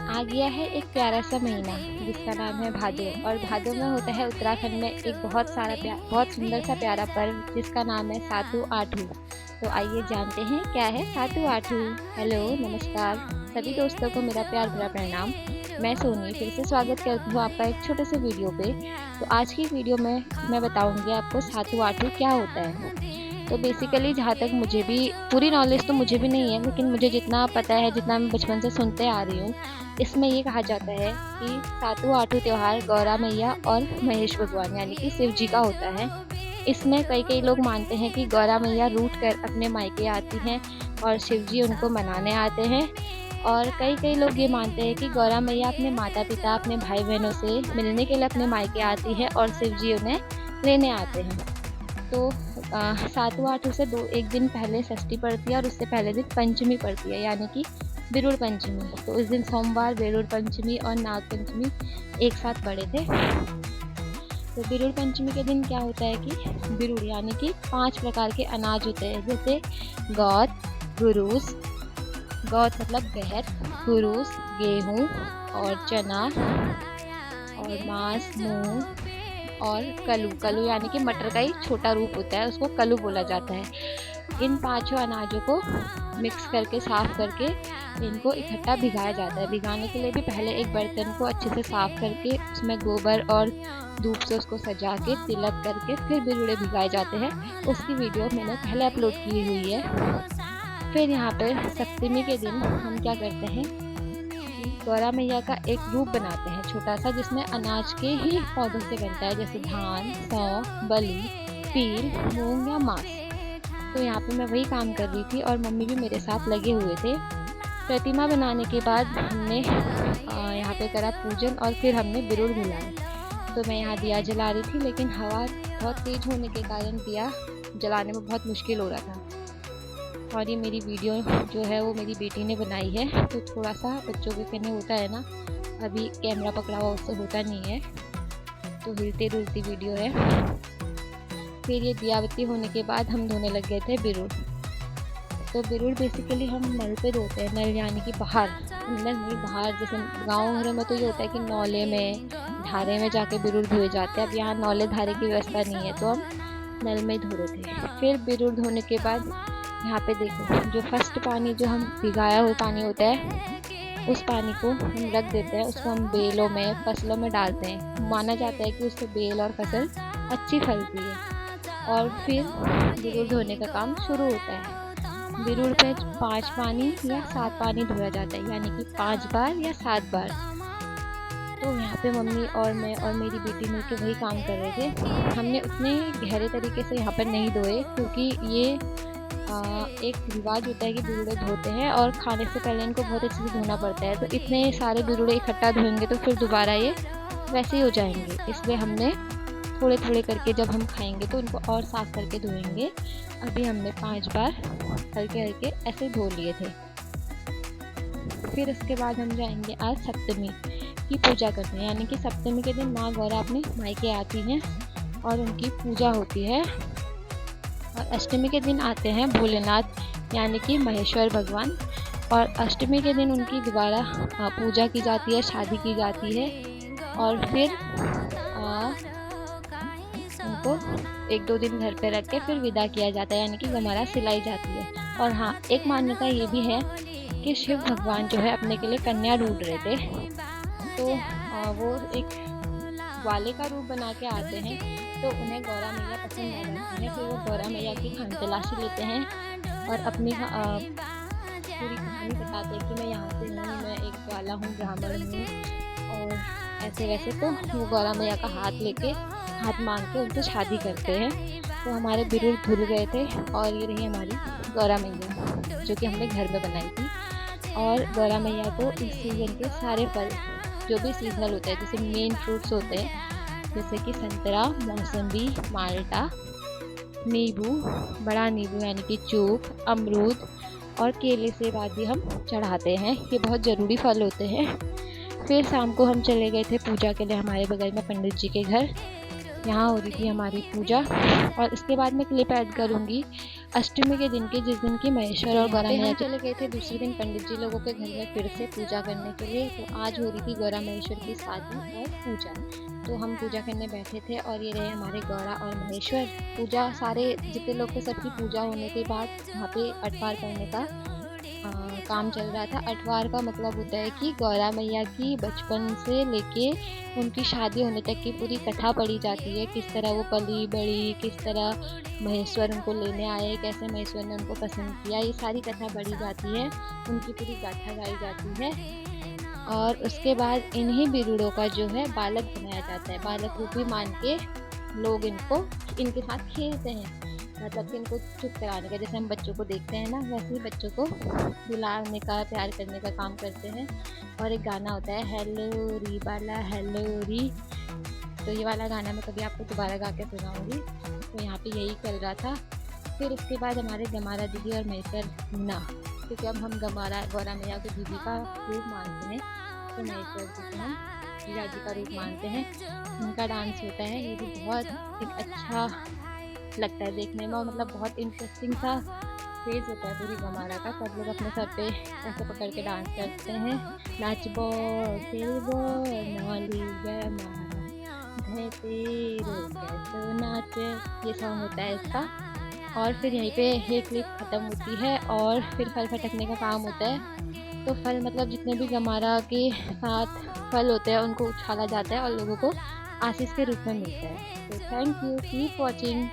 आ गया है एक प्यारा सा महीना जिसका नाम है भादो। और भादो में होता है उत्तराखंड में एक बहुत सुंदर सा प्यारा पर्व जिसका नाम है सातू आठू। तो आइए जानते हैं क्या है सातू आठू। हेलो, नमस्कार सभी दोस्तों को मेरा प्यार भरा प्रणाम। मैं सोनी फिर से स्वागत करती हूँ आपका एक छोटे से वीडियो पे। तो आज की वीडियो में मैं बताऊंगी आपको सातू आठू क्या होता है। तो बेसिकली जहाँ तक मुझे भी पूरी नॉलेज तो मुझे भी नहीं है, लेकिन मुझे जितना पता है, जितना मैं बचपन से सुनते आ रही हूँ, इसमें ये कहा जाता है कि सातू आठू त्यौहार गौरा मैया और महेश भगवान यानी कि शिव जी का होता है। इसमें कई लोग मानते हैं कि गौरा मैया रूठ कर अपने मायके आती हैं और शिव जी उनको मनाने आते हैं। और कई लोग ये मानते हैं कि गौरा मैया अपने माता पिता, अपने भाई बहनों से मिलने के लिए अपने मायके आती है और शिव जी उन्हें लेने आते हैं। तो सातू आठू से एक दिन पहले षष्ठी पड़ती है और उससे पहले दिन पंचमी पड़ती है यानी कि बिरुड़ पंचमी। तो इस दिन सोमवार, बिरुड़ पंचमी और नाग पंचमी एक साथ पड़े थे। तो बिरुड़ पंचमी के दिन क्या होता है कि बिरुड़ यानी कि 5 प्रकार के अनाज होते हैं, जैसे गौत, गुरूस, गौत मतलब गहर, गुरूस गेहूँ और चना और मांस, मूंग और कलू यानी कि मटर का ही छोटा रूप होता है, उसको कलू बोला जाता है। इन 5 अनाजों को मिक्स करके, साफ करके इनको इकट्ठा भिगाया जाता है। भिगाने के लिए भी पहले एक बर्तन को अच्छे से साफ करके उसमें गोबर और धूप से उसको सजा के तिलक करके फिर बिरुड़े भिगाए जाते हैं। उसकी वीडियो मैंने पहले अपलोड की हुई है। फिर यहाँ पर सप्तमी के दिन हम क्या करते हैं, गौरा मैया का एक रूप बनाते हैं छोटा सा, जिसमें अनाज के ही पौधों से बनता है, जैसे धान, सौंफ, बली, तिल, मूंग या मांस। तो यहाँ पे मैं वही काम कर रही थी और मम्मी भी मेरे साथ लगे हुए थे। प्रतिमा बनाने के बाद हमने यहाँ पे करा पूजन और फिर हमने बिरुड़ मिलाए। तो मैं यहाँ दिया जला रही थी, लेकिन हवा बहुत तेज होने के कारण दिया जलाने में बहुत मुश्किल हो रहा था। और ये मेरी वीडियो जो है वो मेरी बेटी ने बनाई है। तो थोड़ा सा बच्चों के कहने होता है ना, अभी कैमरा पकड़ा हुआ उससे होता नहीं है, तो हिलती डुलती वीडियो है। फिर ये दियावती होने के बाद हम धोने लग गए थे बिरुड़। तो बिरुड़ बेसिकली हम नल पे धोते हैं। नल यानी कि बाहर, अंदर नहीं बाहर। जैसे गाँव घरों में तो ये होता है कि नौले में, धारे में जाके बिरुड़ धोए जाते हैं। अब यहाँ नौले धारे की व्यवस्था नहीं है, तो हम नल में धो रहे थे। फिर बिरुड़ धोने के बाद यहाँ पे देखो, जो फर्स्ट पानी जो हम भिगाया हुआ पानी होता है, उस पानी को हम रख देते हैं। उसको हम बेलों में, फसलों में डालते हैं। माना जाता है कि उससे बेल और फसल अच्छी फलती है। और फिर बिरुड़ धोने का काम शुरू होता है। बिरुड़ पे 5 पानी या 7 पानी धोया जाता है, यानी कि 5 बार या 7 बार। तो यहाँ पे मम्मी और मैं और मेरी बेटी मिलकर वही काम कर रहे थे। हमने उतने गहरे तरीके से यहाँ पर नहीं धोए, क्योंकि ये एक रिवाज होता है कि बिरुड़े धोते हैं और खाने से पहले इनको बहुत अच्छे से धोना पड़ता है। तो इतने सारे बिरुड़े इकट्ठा धोएंगे तो फिर दोबारा ये वैसे ही हो जाएंगे, इसलिए हमने थोड़े करके जब हम खाएंगे तो इनको और साफ़ करके धोएंगे। अभी हमने 5 बार हल्के ऐसे धो लिए थे। फिर उसके बाद हम जाएंगे आज सप्तमी की पूजा करने, यानी कि सप्तमी के दिन माँ गौरा अपने मायके आती हैं और उनकी पूजा होती है। और अष्टमी के दिन आते हैं भोलेनाथ यानी कि महेश्वर भगवान, और अष्टमी के दिन उनकी दोबारा पूजा की जाती है, शादी की जाती है। और फिर उनको 1-2 दिन घर पे रख के फिर विदा किया जाता है, यानी कि गमारा सिलाई जाती है। और हाँ, एक मान्यता ये भी है कि शिव भगवान जो है अपने के लिए कन्या ढूंढ रहे थे, तो वो एक ग्वाले का रूप बना के आते हैं। तो उन्हें गौरा मैया पसंद आ जाती है। फिर वो गौरा मैया की खान तलाशी लेते हैं और अपनी पूरी कहानी बताते हैं कि मैं यहाँ से हूँ, मैं एक ग्वाला हूँ, ब्राह्मण हूँ और ऐसे वैसे। तो वो गौरा मैया का हाथ मांग के उनसे शादी करते हैं। तो हमारे बिरुड़ धुल गए थे और ये रही हमारी गौरा मैया, जो कि हमने घर में बनाई थी। और गौरा मैया को इस सीज़न के सारे फल जो भी सीजनल होते हैं, जैसे मेन फ्रूट्स होते हैं, जैसे कि संतरा, मौसम्बी, माल्टा, नींबू, बड़ा नींबू यानी कि चूक, अमरूद और केले सेब आदि हम चढ़ाते हैं। ये बहुत ज़रूरी फल होते हैं। फिर शाम को हम चले गए थे पूजा के लिए हमारे बगल में पंडित जी के घर। यहाँ हो रही थी हमारी पूजा। और इसके बाद मैं क्लिप ऐड करूँगी अष्टमी के दिन की, जिस दिन की महेश्वर और गौरा मैया चले गए थे दूसरे दिन पंडित जी लोगों के घर में फिर से पूजा करने के लिए। तो आज हो रही थी गौरा महेश्वर की शादी और पूजा। तो हम पूजा करने बैठे थे और ये रहे हमारे गौरा और महेश्वर। पूजा सारे जितने लोग थे सबकी पूजा होने के बाद वहाँ पे अटवार करने का काम चल रहा था। अटवार का मतलब होता है कि गौरा मैया की बचपन से लेके उनकी शादी होने तक की पूरी कथा पढ़ी जाती है। किस तरह वो पली बड़ी, किस तरह महेश्वर उनको लेने आए, कैसे महेश्वर ने उनको पसंद किया, ये सारी कथा पढ़ी जाती है, उनकी पूरी गाथा गाई जाती है। और उसके बाद इन्हीं बिरुड़ों का जो है बालक बनाया जाता है। बालक रूपी मान के लोग इनके साथ खेलते हैं, मतलब कि इनको चुप कराने का। जैसे हम बच्चों को देखते हैं ना, वैसे ही बच्चों को दुलारने का, प्यार करने का काम करते हैं। और एक गाना होता है हेलो री बाला हेलो री, तो ये वाला गाना मैं कभी आपको दोबारा गा के सुनाऊँगी। तो यहाँ पे यही चल रहा था। फिर उसके बाद हमारे गमारा दीदी और महेश्वर ना, क्योंकि अब हम गौरा मैया को दीदी का रूप मानते हैं, तो महेश्वर जी को हम जीजा जी का रूप मानते हैं। उनका डांस होता है, ये भी बहुत एक अच्छा लगता है देखने में, और मतलब बहुत इंटरेस्टिंग सा फेज होता है पूरी गमारा का। सब लोग अपने सर पे ऐसे पकड़ के डांस करते हैं, नाचबो खेलबो नौली गमारा है तेरो कैसो नाच, ये सॉन्ग होता है इसका। और फिर यहीं पे ये क्लिप ख़त्म होती है और फिर फल फटकने का काम होता है। तो फल मतलब जितने भी गमारा के साथ फल होते हैं उनको उछाला जाता है और लोगों को आशीष के रूप में मिलता है। तो थैंक यू, कीप वॉचिंग।